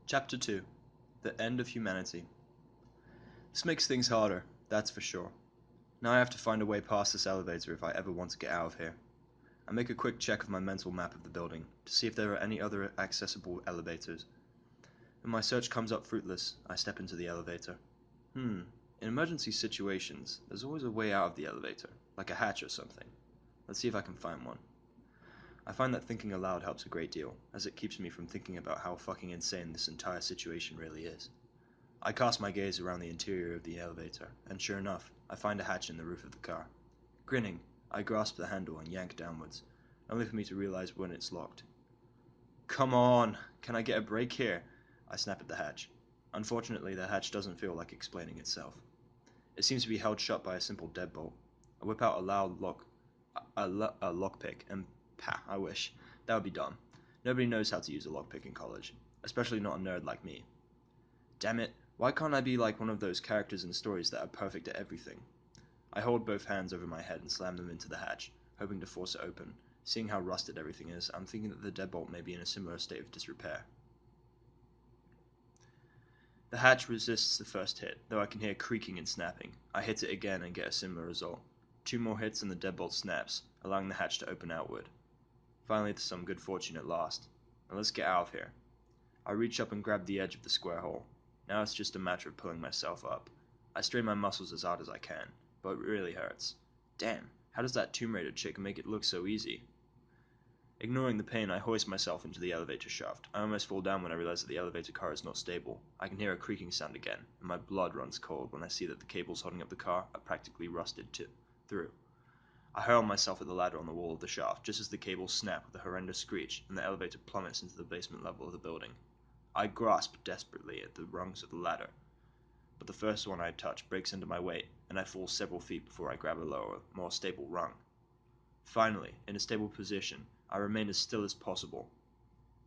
Chapter 2 The End of Humanity. This makes things harder, that's for sure. Now I have to find a way past this elevator if I ever want to get out of here. I make a quick check of my mental map of the building to see if there are any other accessible elevators. When my search comes up fruitless, I step into the elevator. In emergency situations, there's always a way out of the elevator, like a hatch or something. Let's see if I can find one. I find that thinking aloud helps a great deal, as it keeps me from thinking about how fucking insane this entire situation really is. I cast my gaze around the interior of the elevator, and sure enough, I find a hatch in the roof of the car. Grinning, I grasp the handle and yank downwards, only for me to realize when it's locked. Come on! Can I get a break here? I snap at the hatch. Unfortunately, the hatch doesn't feel like explaining itself. It seems to be held shut by a simple deadbolt. I whip out a lockpick, and pah, I wish. That would be dumb. Nobody knows how to use a lockpick in college, especially not a nerd like me. Damn it, why can't I be like one of those characters in stories that are perfect at everything? I hold both hands over my head and slam them into the hatch, hoping to force it open. Seeing how rusted everything is, I'm thinking that the deadbolt may be in a similar state of disrepair. The hatch resists the first hit, though I can hear creaking and snapping. I hit it again and get a similar result. 2 more hits and the deadbolt snaps, allowing the hatch to open outward. Finally, to some good fortune at last. Now let's get out of here. I reach up and grab the edge of the square hole. Now it's just a matter of pulling myself up. I strain my muscles as hard as I can, but it really hurts. Damn, how does that Tomb Raider chick make it look so easy? Ignoring the pain, I hoist myself into the elevator shaft. I almost fall down when I realize that the elevator car is not stable. I can hear a creaking sound again, and my blood runs cold when I see that the cables holding up the car are practically rusted through. I hurl myself at the ladder on the wall of the shaft, just as the cables snap with a horrendous screech, and the elevator plummets into the basement level of the building. I grasp desperately at the rungs of the ladder, but the first one I touch breaks under my weight, and I fall several feet before I grab a lower, more stable rung. Finally, in a stable position, I remain as still as possible.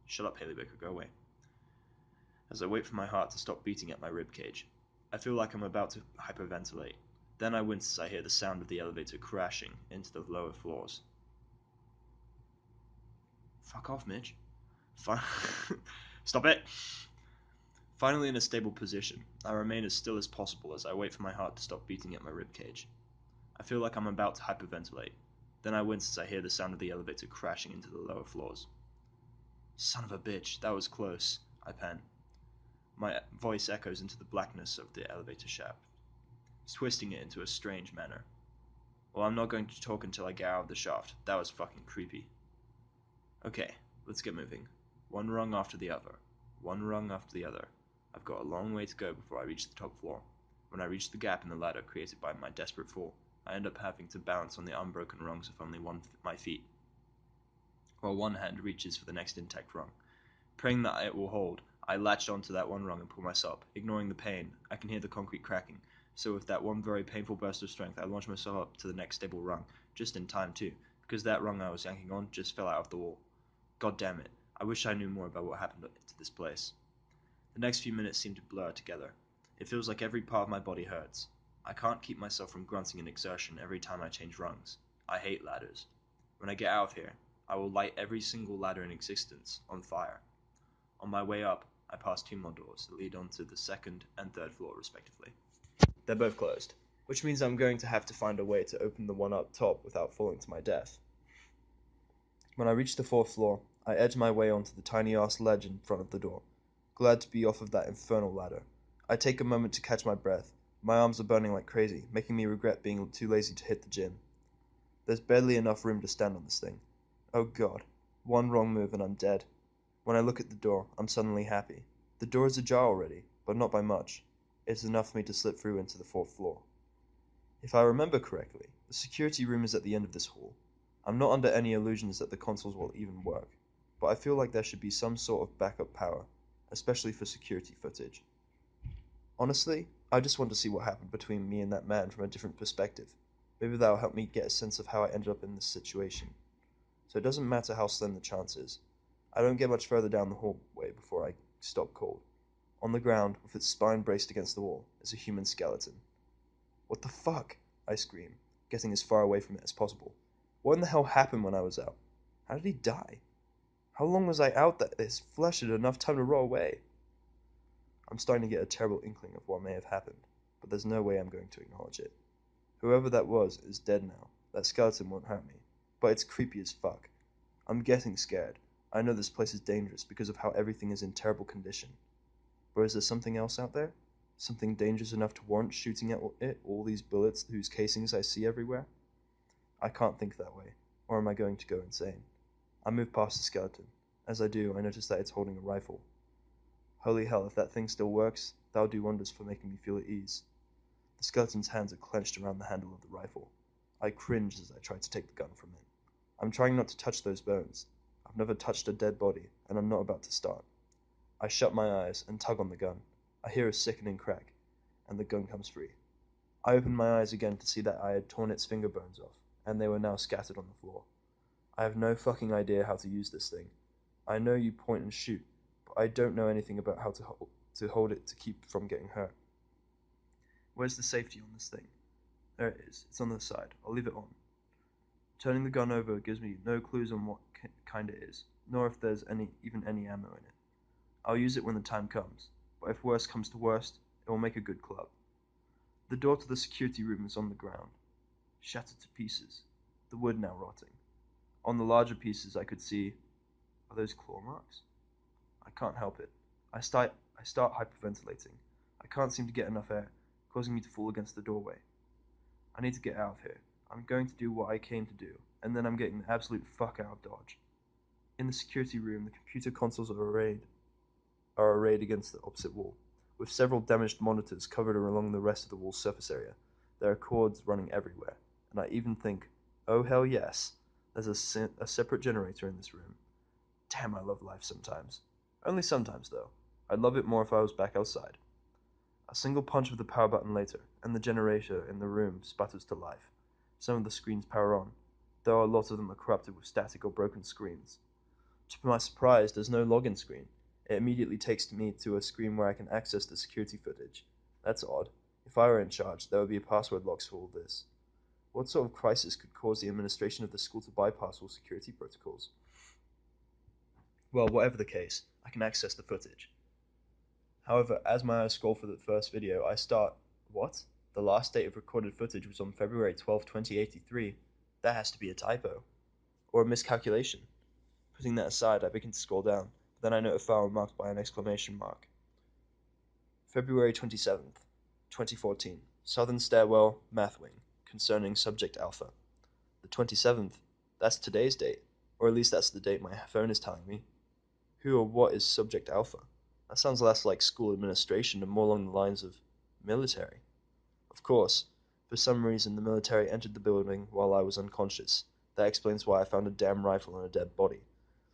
Shut up, Haley Baker, go away. As I wait for my heart to stop beating at my ribcage, I feel like I'm about to hyperventilate. Then I wince as I hear the sound of the elevator crashing into the lower floors. Fuck off, Mitch. Stop it! Finally in a stable position, I remain as still as possible as I wait for my heart to stop beating at my ribcage. I feel like I'm about to hyperventilate. Then I wince as I hear the sound of the elevator crashing into the lower floors. Son of a bitch, that was close, I pen. My voice echoes into the blackness of the elevator shaft, twisting it into a strange manner. Well, I'm not going to talk until I get out of the shaft. That was fucking creepy. Okay, let's get moving. One rung after the other. One rung after the other. I've got a long way to go before I reach the top floor. When I reach the gap in the ladder created by my desperate fall, I end up having to balance on the unbroken rungs of only my feet, while one hand reaches for the next intact rung. Praying that it will hold, I latch onto that one rung and pull myself up. Ignoring the pain, I can hear the concrete cracking, so with that one very painful burst of strength, I launch myself up to the next stable rung, just in time too, because that rung I was yanking on just fell out of the wall. God damn it, I wish I knew more about what happened to this place. The next few minutes seem to blur together. It feels like every part of my body hurts. I can't keep myself from grunting in exertion every time I change rungs. I hate ladders. When I get out of here, I will light every single ladder in existence on fire. On my way up, I pass 2 more doors that lead onto the 2nd and 3rd floor respectively. They're both closed, which means I'm going to have to find a way to open the one up top without falling to my death. When I reach the 4th floor, I edge my way onto the tiny-ass ledge in front of the door, glad to be off of that infernal ladder. I take a moment to catch my breath. My arms are burning like crazy, making me regret being too lazy to hit the gym. There's barely enough room to stand on this thing. Oh god, one wrong move and I'm dead. When I look at the door, I'm suddenly happy. The door is ajar already, but not by much. It's enough for me to slip through into the 4th floor. If I remember correctly, the security room is at the end of this hall. I'm not under any illusions that the consoles will even work, but I feel like there should be some sort of backup power, especially for security footage. Honestly, I just want to see what happened between me and that man from a different perspective. Maybe that'll help me get a sense of how I ended up in this situation. So it doesn't matter how slim the chance is. I don't get much further down the hallway before I stop cold. On the ground, with its spine braced against the wall, is a human skeleton. What the fuck? I scream, getting as far away from it as possible. What in the hell happened when I was out? How did he die? How long was I out that his flesh had enough time to rot away? I'm starting to get a terrible inkling of what may have happened, but there's no way I'm going to acknowledge it. Whoever that was is dead now. That skeleton won't hurt me, but it's creepy as fuck. I'm getting scared. I know this place is dangerous because of how everything is in terrible condition. But is there something else out there? Something dangerous enough to warrant shooting at it, all these bullets whose casings I see everywhere? I can't think that way, or am I going to go insane? I move past the skeleton. As I do, I notice that it's holding a rifle. Holy hell, if that thing still works, that'll do wonders for making me feel at ease. The skeleton's hands are clenched around the handle of the rifle. I cringe as I try to take the gun from it. I'm trying not to touch those bones. I've never touched a dead body, and I'm not about to start. I shut my eyes and tug on the gun. I hear a sickening crack, and the gun comes free. I open my eyes again to see that I had torn its finger bones off, and they were now scattered on the floor. I have no fucking idea how to use this thing. I know you point and shoot, but I don't know anything about how to hold it to keep from getting hurt. Where's the safety on this thing? There it is. It's on the side. I'll leave it on. Turning the gun over gives me no clues on what kind it is, nor if there's even any ammo in it. I'll use it when the time comes, but if worst comes to worst, it will make a good club. The door to the security room is on the ground, shattered to pieces, the wood now rotting. On the larger pieces I could see... Are those claw marks? I can't help it. I start hyperventilating. I can't seem to get enough air, causing me to fall against the doorway. I need to get out of here. I'm going to do what I came to do, and then I'm getting the absolute fuck out of Dodge. In the security room, the computer consoles are arrayed against the opposite wall, with several damaged monitors covered along the rest of the wall's surface area. There are cords running everywhere, and I even think, oh hell yes, there's a separate generator in this room. Damn, I love life sometimes. Only sometimes, though. I'd love it more if I was back outside. A single punch of the power button later, and the generator in the room sputters to life. Some of the screens power on, though a lot of them are corrupted with static or broken screens. To my surprise, there's no login screen. It immediately takes me to a screen where I can access the security footage. That's odd. If I were in charge, there would be password locks for all this. What sort of crisis could cause the administration of the school to bypass all security protocols? Well, whatever the case, I can access the footage. However, as my eyes scroll for the first video, I start, what? The last date of recorded footage was on February 12, 2083. That has to be a typo. Or a miscalculation. Putting that aside, I begin to scroll down. Then I note a file marked by an exclamation mark. February 27th, 2014. Southern Stairwell, Math Wing. Concerning Subject Alpha. The 27th? That's today's date. Or at least that's the date my phone is telling me. Who or what is Subject Alpha? That sounds less like school administration and more along the lines of military. Of course, for some reason the military entered the building while I was unconscious. That explains why I found a damn rifle and a dead body.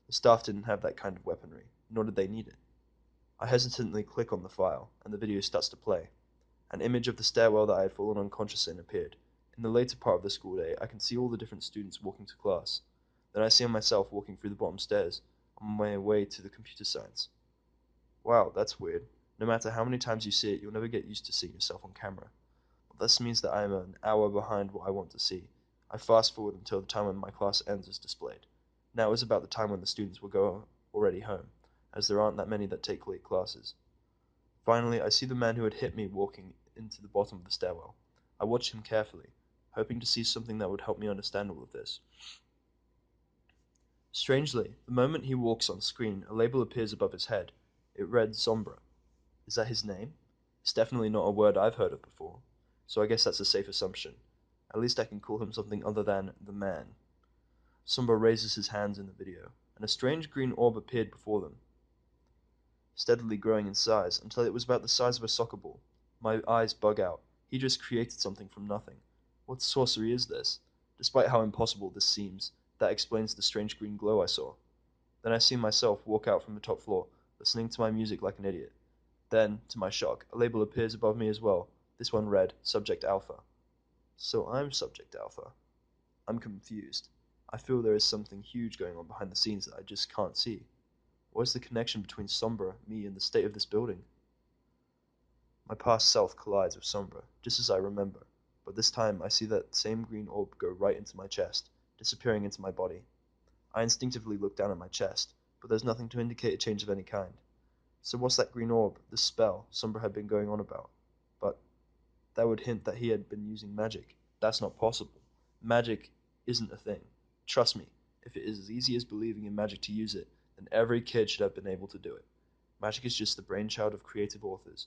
The staff didn't have that kind of weaponry, nor did they need it. I hesitantly click on the file, and the video starts to play. An image of the stairwell that I had fallen unconscious in appeared. In the later part of the school day, I can see all the different students walking to class. Then I see myself walking through the bottom stairs, on my way to the computer science. Wow, that's weird. No matter how many times you see it, you'll never get used to seeing yourself on camera. But this means that I am an hour behind what I want to see. I fast forward until the time when my class ends as displayed. Now is about the time when the students will go already home, as there aren't that many that take late classes. Finally, I see the man who had hit me walking into the bottom of the stairwell. I watch him carefully, hoping to see something that would help me understand all of this. Strangely, the moment he walks on screen, a label appears above his head. It read Sombra. Is that his name? It's definitely not a word I've heard of before, so I guess that's a safe assumption. At least I can call him something other than the man. Sombra raises his hands in the video, and a strange green orb appeared before them, steadily growing in size until it was about the size of a soccer ball. My eyes bug out. He just created something from nothing. What sorcery is this? Despite how impossible this seems, that explains the strange green glow I saw. Then I see myself walk out from the top floor, listening to my music like an idiot. Then, to my shock, a label appears above me as well. This one read, Subject Alpha. So I'm Subject Alpha. I'm confused. I feel there is something huge going on behind the scenes that I just can't see. What is the connection between Sombra, me, and the state of this building? My past self collides with Sombra, just as I remember, but this time I see that same green orb go right into my chest, disappearing into my body. I instinctively look down at my chest, but there's nothing to indicate a change of any kind. So what's that green orb, the spell Sombra had been going on about? But that would hint that he had been using magic. That's not possible. Magic isn't a thing. Trust me, if it is as easy as believing in magic to use it, then every kid should have been able to do it. Magic is just the brainchild of creative authors,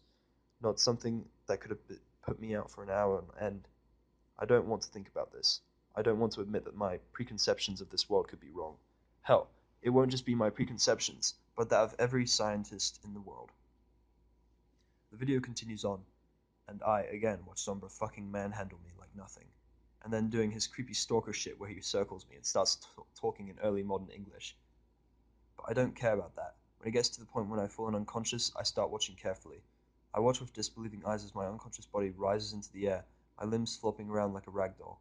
not something that could have put me out for an hour on end. I don't want to think about this. I don't want to admit that my preconceptions of this world could be wrong. Hell, it won't just be my preconceptions, but that of every scientist in the world. The video continues on, and I, again, watch Sombra fucking manhandle me like nothing, and then doing his creepy stalker shit where he circles me and starts talking in early modern English. But I don't care about that. When it gets to the point when I've fallen unconscious, I start watching carefully. I watch with disbelieving eyes as my unconscious body rises into the air, my limbs flopping around like a rag doll.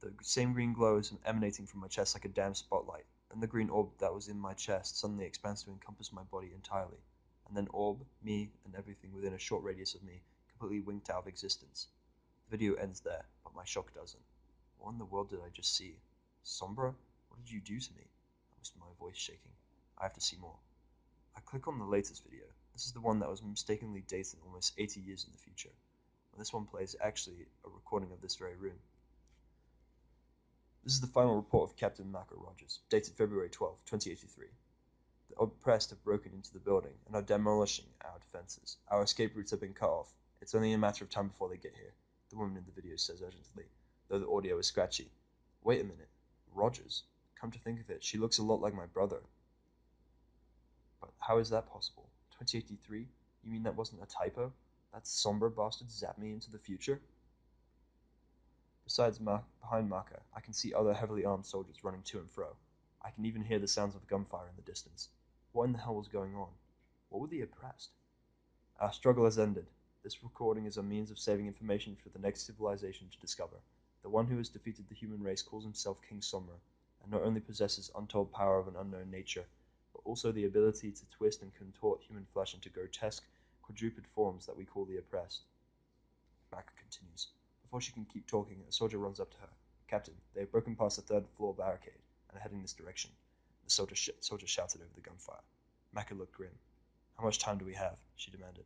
The same green glow is emanating from my chest like a damn spotlight. Then the green orb that was in my chest suddenly expands to encompass my body entirely. And then orb, me, and everything within a short radius of me completely winked out of existence. The video ends there, but my shock doesn't. What in the world did I just see? Sombra? What did you do to me? I whispered, my voice shaking. I have to see more. I click on the latest video. This is the one that was mistakenly dated almost 80 years in the future. When this one plays, actually a recording of this very room. This is the final report of Captain Mako Rogers, dated February 12, 2083. The oppressed have broken into the building and are demolishing our defenses. Our escape routes have been cut off. It's only a matter of time before they get here, the woman in the video says urgently, though the audio is scratchy. Wait a minute. Rogers? Come to think of it, she looks a lot like my brother. But how is that possible? 2083? You mean that wasn't a typo? That Sombra bastard zapped me into the future? Besides, behind Maka, I can see other heavily armed soldiers running to and fro. I can even hear the sounds of gunfire in the distance. What in the hell was going on? What were the oppressed? Our struggle has ended. This recording is a means of saving information for the next civilization to discover. The one who has defeated the human race calls himself King Sombra, and not only possesses untold power of an unknown nature, but also the ability to twist and contort human flesh into grotesque, quadruped forms that we call the oppressed. Maka continues. Before she can keep talking, a soldier runs up to her. Captain, they have broken past the third-floor barricade and are heading this direction. The soldier shouted over the gunfire. Maka looked grim. How much time do we have? She demanded.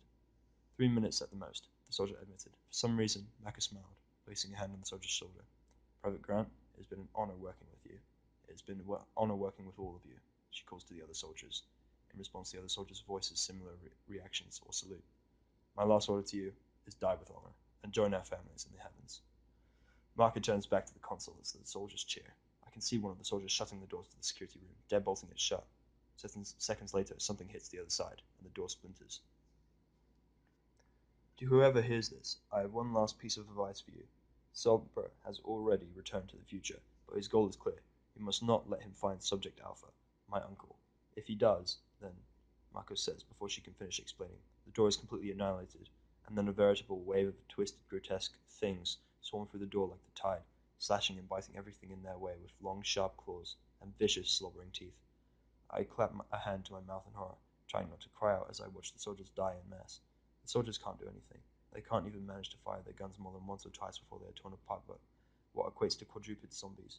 3 minutes at the most, the soldier admitted. For some reason, Maka smiled, placing a hand on the soldier's shoulder. Private Grant, it has been an honor working with you. It has been an honor working with all of you, she calls to the other soldiers. In response, the other soldiers' voices similar reactions or salute. My last order to you is die with honor, and join our families in the heavens. Maka turns back to the console as the soldiers cheer. I can see one of the soldiers shutting the doors to the security room, deadbolting it shut. Seconds later, something hits the other side, and the door splinters. To whoever hears this, I have one last piece of advice for you. Sombra has already returned to the future, but his goal is clear. You must not let him find Subject Alpha, my uncle. If he does, then, Mako says before she can finish explaining, the door is completely annihilated, and then a veritable wave of twisted, grotesque things swarm through the door like the tide, slashing and biting everything in their way with long, sharp claws and vicious, slobbering teeth. I clap a hand to my mouth in horror, trying not to cry out as I watch the soldiers die en masse. The soldiers can't do anything. They can't even manage to fire their guns more than once or twice before they are torn apart by what equates to quadruped zombies.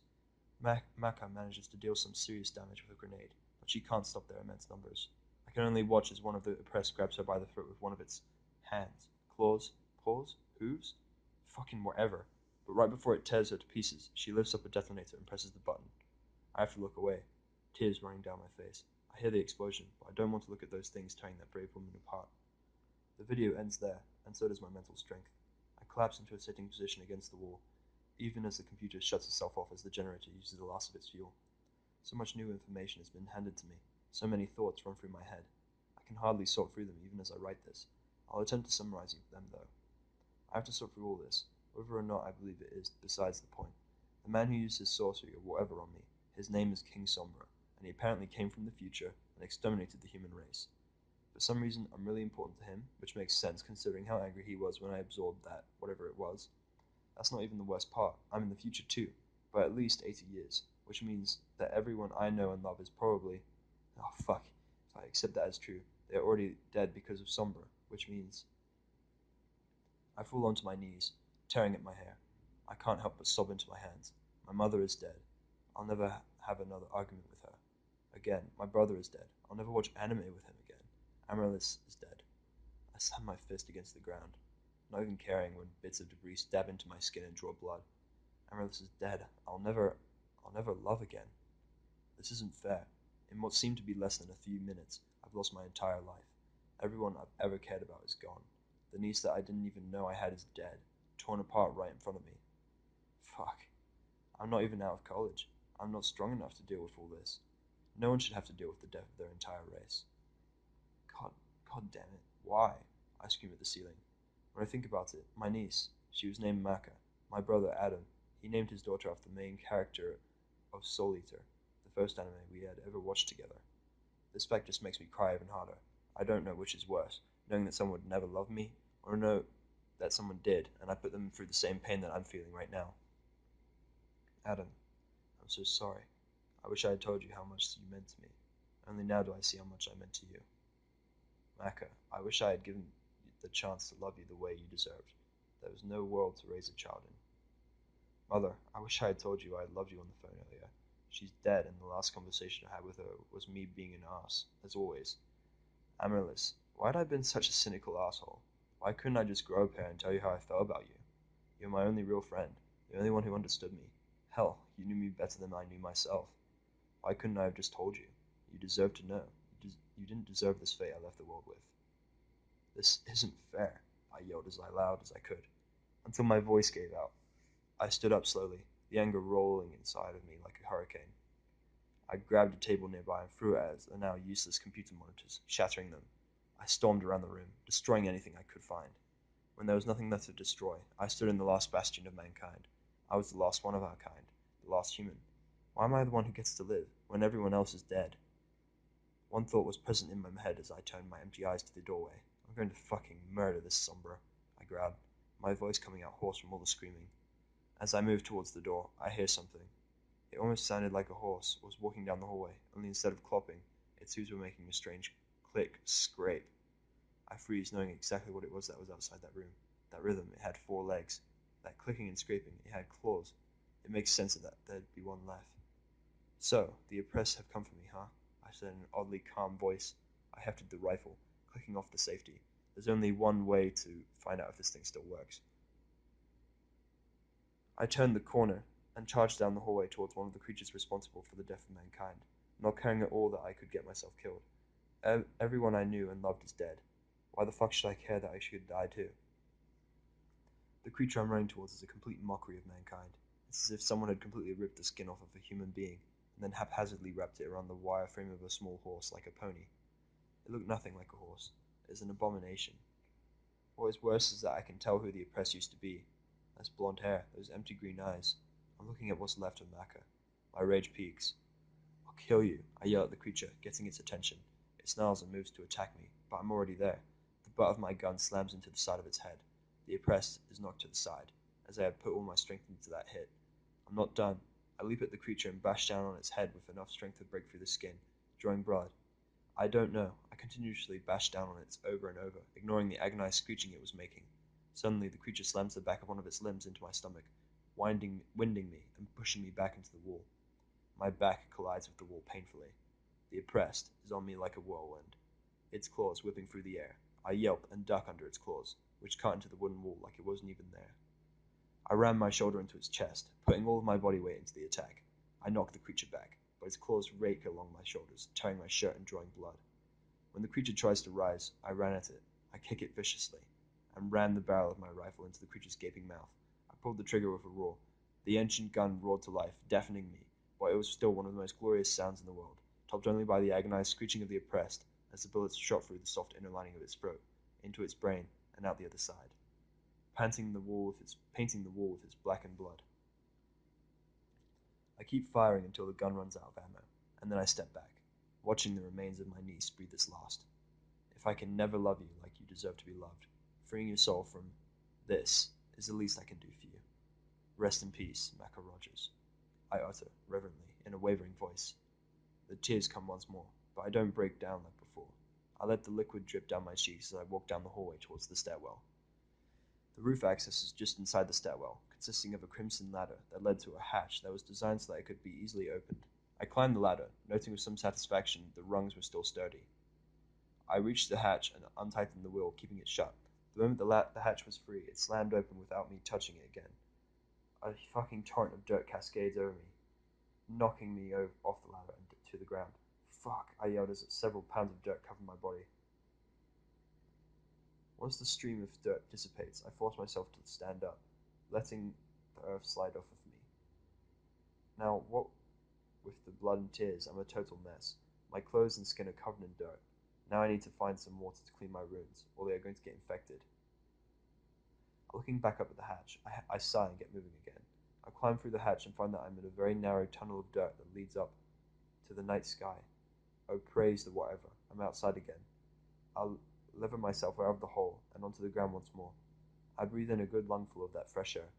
Maka manages to deal some serious damage with a grenade, but she can't stop their immense numbers. I can only watch as one of the oppressed grabs her by the throat with one of its hands, claws, paws, hooves, fucking whatever. But right before it tears her to pieces, she lifts up a detonator and presses the button. I have to look away, tears running down my face. I hear the explosion, but I don't want to look at those things tearing that brave woman apart. The video ends there, and so does my mental strength. I collapse into a sitting position against the wall, even as the computer shuts itself off as the generator uses the last of its fuel. So much new information has been handed to me, so many thoughts run through my head. I can hardly sort through them even as I write this. I'll attempt to summarize them, though. I have to sort through all this, whether or not I believe it is besides the point. The man who used his sorcery or whatever on me, his name is King Sombra, and he apparently came from the future and exterminated the human race. For some reason, I'm really important to him, which makes sense considering how angry he was when I absorbed that, whatever it was. That's not even the worst part. I'm in the future too, by at least 80 years, which means that everyone I know and love is probably... Oh fuck, if I accept that as true, they are already dead because of Sombra, which means... I fall onto my knees, tearing at my hair. I can't help but sob into my hands. My mother is dead. I'll never have another argument with her. Again, my brother is dead. I'll never watch anime with him again. Amaryllis is dead. I slam my fist against the ground, not even caring when bits of debris stab into my skin and draw blood. Amaryllis is dead. I'll never love again. This isn't fair. In what seemed to be less than a few minutes, I've lost my entire life. Everyone I've ever cared about is gone. The niece that I didn't even know I had is dead, torn apart right in front of me. Fuck. I'm not even out of college. I'm not strong enough to deal with all this. No one should have to deal with the death of their entire race. God, God damn it. Why? I scream at the ceiling. When I think about it, my niece, she was named Maka. My brother, Adam, he named his daughter after the main character of Soul Eater, the first anime we had ever watched together. This fact just makes me cry even harder. I don't know which is worse, knowing that someone would never love me, or know that someone did, and I put them through the same pain that I'm feeling right now. Adam, I'm so sorry. I wish I had told you how much you meant to me. Only now do I see how much I meant to you. Maka, I wish I had given you the chance to love you the way you deserved. There was no world to raise a child in. Mother, I wish I had told you I loved you on the phone earlier. She's dead, and the last conversation I had with her was me being an ass, as always. Amaryllis, why had I been such a cynical asshole? Why couldn't I just grow up here and tell you how I felt about you? You're my only real friend, the only one who understood me. Hell, you knew me better than I knew myself. Why couldn't I have just told you? You deserve to know. You didn't deserve this fate I left the world with. This isn't fair, I yelled as loud as I could, until my voice gave out. I stood up slowly, the anger rolling inside of me like a hurricane. I grabbed a table nearby and threw it at the now useless computer monitors, shattering them. I stormed around the room, destroying anything I could find. When there was nothing left to destroy, I stood in the last bastion of mankind. I was the last one of our kind, the last human. Why am I the one who gets to live, when everyone else is dead? One thought was present in my head as I turned my empty eyes to the doorway. I'm going to fucking murder this Sombra, I growled, my voice coming out hoarse from all the screaming. As I moved towards the door, I hear something. It almost sounded like a horse was walking down the hallway, only instead of clopping, its hooves were making a strange click, scrape. I freeze, knowing exactly what it was that was outside that room. That rhythm, it had 4 legs. That clicking and scraping, it had claws. It makes sense that there'd be one left. So, the oppressed have come for me, huh? I said in an oddly calm voice. I hefted the rifle, clicking off the safety. There's only one way to find out if this thing still works. I turned the corner and charged down the hallway towards one of the creatures responsible for the death of mankind, not caring at all that I could get myself killed. Everyone I knew and loved is dead. Why the fuck should I care that I should die too? The creature I'm running towards is a complete mockery of mankind. It's as if someone had completely ripped the skin off of a human being, and then haphazardly wrapped it around the wire frame of a small horse like a pony. It looked nothing like a horse. It is an abomination. What is worse is that I can tell who the oppressed used to be. That's blonde hair, those empty green eyes. I'm looking at what's left of Maka. My rage peaks. I'll kill you, I yell at the creature, getting its attention. It snarls and moves to attack me, but I'm already there. The butt of my gun slams into the side of its head. The oppressed is knocked to the side, as I have put all my strength into that hit. I'm not done. I leap at the creature and bash down on its head with enough strength to break through the skin, drawing blood. I don't know. I continuously bash down on it over and over, ignoring the agonized screeching it was making. Suddenly, the creature slams the back of one of its limbs into my stomach, winding me and pushing me back into the wall. My back collides with the wall painfully. The oppressed is on me like a whirlwind, its claws whipping through the air. I yelp and duck under its claws, which cut into the wooden wall like it wasn't even there. I ram my shoulder into its chest, putting all of my body weight into the attack. I knock the creature back, but its claws rake along my shoulders, tearing my shirt and drawing blood. When the creature tries to rise, I run at it. I kick it viciously, and ram the barrel of my rifle into the creature's gaping mouth. I pulled the trigger with a roar. The ancient gun roared to life, deafening me, but it was still one of the most glorious sounds in the world, topped only by the agonized screeching of the oppressed as the bullets shot through the soft inner lining of its throat, into its brain, and out the other side, painting the wall with its blackened blood. I keep firing until the gun runs out of ammo, and then I step back, watching the remains of my niece breathe its last. If I can never love you like you deserve to be loved, freeing your soul from this is the least I can do for you. Rest in peace, Maka Rogers, I utter, reverently, in a wavering voice. The tears come once more, but I don't break down like before. I let the liquid drip down my cheeks as I walk down the hallway towards the stairwell. The roof access is just inside the stairwell, consisting of a crimson ladder that led to a hatch that was designed so that it could be easily opened. I climbed the ladder, noting with some satisfaction that the rungs were still sturdy. I reached the hatch and untightened the wheel, keeping it shut. The moment the hatch was free, it slammed open without me touching it again. A fucking torrent of dirt cascades over me, knocking me off the ladder and to the ground. Fuck, I yelled as several pounds of dirt covered my body. Once the stream of dirt dissipates, I force myself to stand up, letting the earth slide off of me. Now, what with the blood and tears, I'm a total mess. My clothes and skin are covered in dirt. Now I need to find some water to clean my wounds, or they are going to get infected. Looking back up at the hatch, I sigh and get moving again. I climb through the hatch and find that I'm in a very narrow tunnel of dirt that leads up to the night sky. Oh, praise the whatever. I'm outside again. I'll lever myself out of the hole and onto the ground once more. I breathe in a good lungful of that fresh air,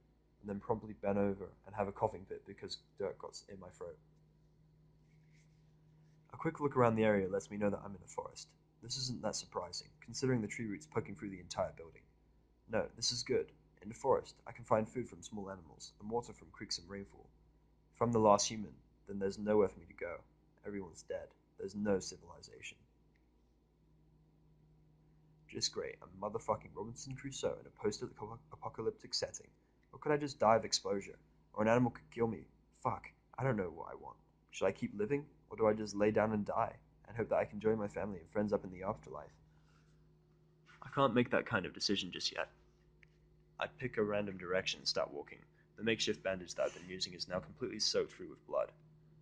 and then promptly bend over and have a coughing fit because dirt got in my throat. A quick look around the area lets me know that I'm in a forest. This isn't that surprising, considering the tree roots poking through the entire building. No, this is good. In the forest, I can find food from small animals, and water from creeks and rainfall. If I'm the last human, then there's nowhere for me to go. Everyone's dead. There's no civilization. Just great. I'm motherfucking Robinson Crusoe in a post-apocalyptic setting. Or could I just die of exposure? Or an animal could kill me. Fuck. I don't know what I want. Should I keep living? Or do I just lay down and die? And hope that I can join my family and friends up in the afterlife? I can't make that kind of decision just yet. I pick a random direction and start walking. The makeshift bandage that I've been using is now completely soaked through with blood.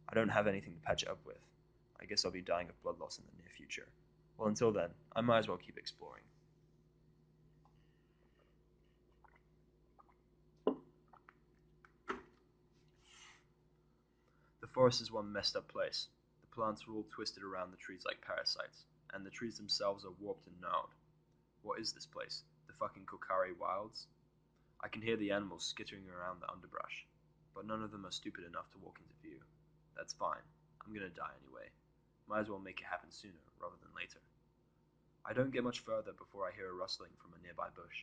I don't have anything to patch it up with. I guess I'll be dying of blood loss in the near future. Well, until then, I might as well keep exploring. The forest is one messed up place. The plants are all twisted around the trees like parasites, and the trees themselves are warped and gnarled. What is this place? The fucking Kokari Wilds? I can hear the animals skittering around the underbrush, but none of them are stupid enough to walk into view. That's fine. I'm gonna die anyway. Might as well make it happen sooner rather than later. I don't get much further before I hear a rustling from a nearby bush.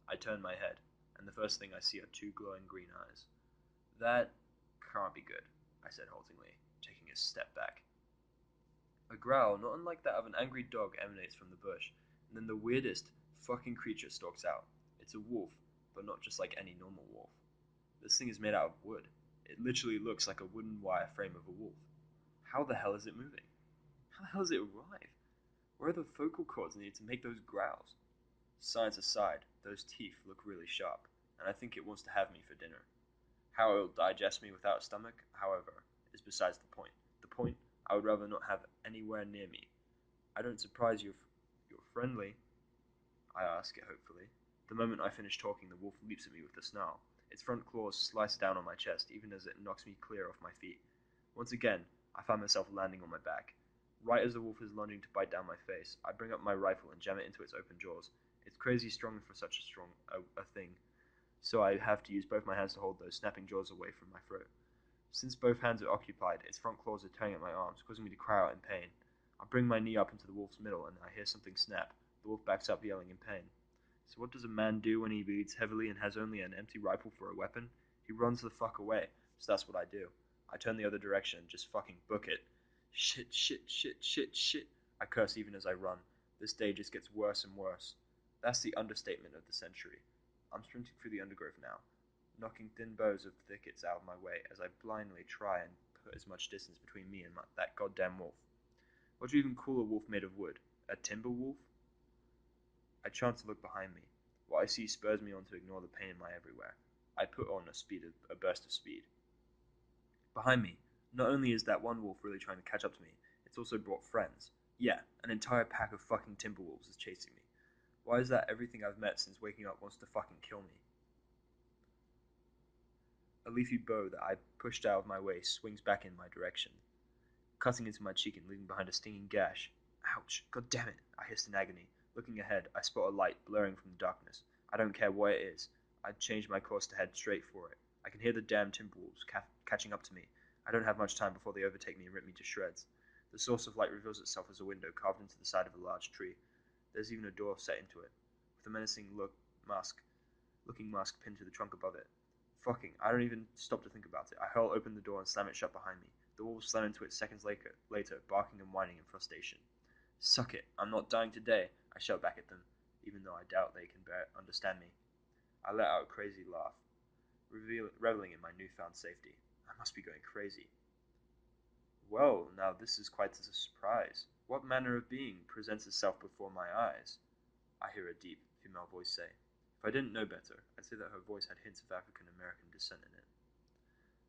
I turn my head, and the first thing I see are two glowing green eyes. That can't be good, I said haltingly, taking a step back. A growl, not unlike that of an angry dog, emanates from the bush, and then the weirdest fucking creature stalks out. It's a wolf, but not just like any normal wolf. This thing is made out of wood. It literally looks like a wooden wire frame of a wolf. How the hell is it moving? How the hell is it alive? Where are the vocal cords needed to make those growls? Science aside, those teeth look really sharp, and I think it wants to have me for dinner. How it will digest me without a stomach, however, is besides the point. The point, I would rather not have anywhere near me. I don't surprise you if you're friendly, I ask it hopefully. The moment I finish talking, the wolf leaps at me with a snarl. Its front claws slice down on my chest, even as it knocks me clear off my feet. Once again, I find myself landing on my back. Right as the wolf is lunging to bite down my face, I bring up my rifle and jam it into its open jaws. It's crazy strong for such a thing, so I have to use both my hands to hold those snapping jaws away from my throat. Since both hands are occupied, its front claws are tearing at my arms, causing me to cry out in pain. I bring my knee up into the wolf's middle, and I hear something snap. The wolf backs up, yelling in pain. So what does a man do when he bleeds heavily and has only an empty rifle for a weapon? He runs the fuck away, so that's what I do. I turn the other direction and just fucking book it. Shit, shit, shit, shit, shit. I curse even as I run. This day just gets worse and worse. That's the understatement of the century. I'm sprinting through the undergrowth now, knocking thin boughs of thickets out of my way as I blindly try and put as much distance between me and that goddamn wolf. What do you even call a wolf made of wood? A Timberwolf? I chance to look behind me. What I see spurs me on to ignore the pain in my everywhere. I put on a burst of speed. Behind me, not only is that one wolf really trying to catch up to me, it's also brought friends. Yeah, an entire pack of fucking Timberwolves is chasing me. Why is that everything I've met since waking up wants to fucking kill me? A leafy bough that I pushed out of my way swings back in my direction, cutting into my cheek and leaving behind a stinging gash. Ouch! God damn it! I hissed in agony. Looking ahead, I spot a light blurring from the darkness. I don't care what it is. I change my course to head straight for it. I can hear the damn Timberwolves catching up to me. I don't have much time before they overtake me and rip me to shreds. The source of light reveals itself as a window carved into the side of a large tree. There's even a door set into it, with a menacing looking mask pinned to the trunk above it. Fucking, I don't even stop to think about it. I hurl open the door and slam it shut behind me. The wolves slam into it seconds later, barking and whining in frustration. Suck it, I'm not dying today, I shout back at them, even though I doubt they can understand me. I let out a crazy laugh, reveling in my newfound safety. I must be going crazy. Well, now this is quite a surprise. What manner of being presents itself before my eyes? I hear a deep, female voice say. If I didn't know better, I'd say that her voice had hints of African American descent in it.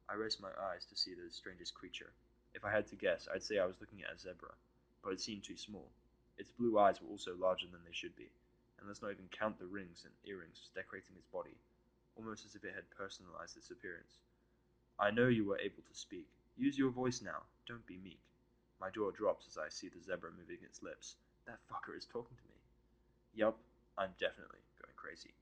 I raised my eyes to see the strangest creature. If I had to guess, I'd say I was looking at a zebra, but it seemed too small. Its blue eyes were also larger than they should be, and let's not even count the rings and earrings decorating its body, almost as if it had personalized its appearance. I know you were able to speak. Use your voice now. Don't be meek. My jaw drops as I see the zebra moving its lips. That fucker is talking to me. Yup, I'm definitely going crazy.